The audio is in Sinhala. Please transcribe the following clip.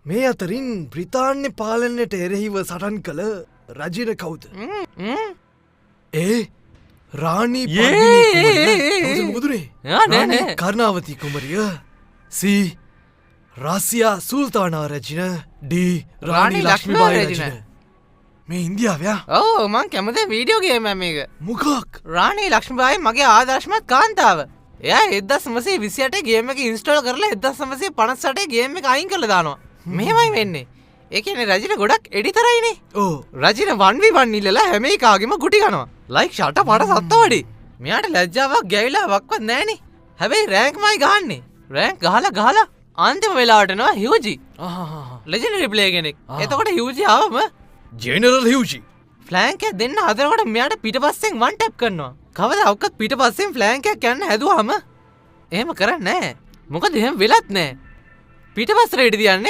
මේ අතරින් බ්‍රිතාන්‍ය පාලනයට එරෙහිව සටන් කළ රජන කවුද? ඒ රාණී මුදුනේ කර්ණාවතී කුමරිය සී රාසියා සුල්තානා රජින ඩී රාණී ලක්ෂ්මීබායි රජින. මේ ඉන්දියාවයා? ඔව් මං කැමති වීඩියෝ ගේම් එකක. මොකක්? රාණී ලක්ෂ්මීබායි මගේ ආදර්ශමත් කාන්තාව. එයා 1928 ගේම් එක ඉන්ස්ටෝල් කරලා 1958 ගේම් එක අයින් කරලා දානවා. මෙහෙමයි වෙන්නේ. ඒ කියන්නේ රජින ගොඩක් එඩිතරයිනේ. ඔව්. රජින 1v1 ඉල්ලලා හැම එකාගෙම ගුටි කනවා. ලයික් ෂට පට සත්ත වඩි. මෙයාට ලැජ්ජාවක් ගැවිලා වක්වත් නැහනේ. හැබැයි රෑන්ක්මයි ගහන්නේ. රෑන්ක් ගහලා අන්තිම වෙලාවට එනවා හියුජි. ලෙජෙන්ඩරි ප්ලේයර් කෙනෙක්. එතකොට හියුජි ආවම ජෙනරල් හියුජි ෆ්ලෑන්ක් එක දෙන්න හදනකොට මෙයාට පිටපස්සෙන් වන් ටැප් කරනවා. කවදාවත් පිටපස්සෙන් ෆ්ලෑන්ක් එකක් යන්න හැදුවාම එහෙම කරන්නේ නැහැ. මොකද එහෙම වෙලත් නැහැ. පිටපස්සට ඉඩ තියන්නේ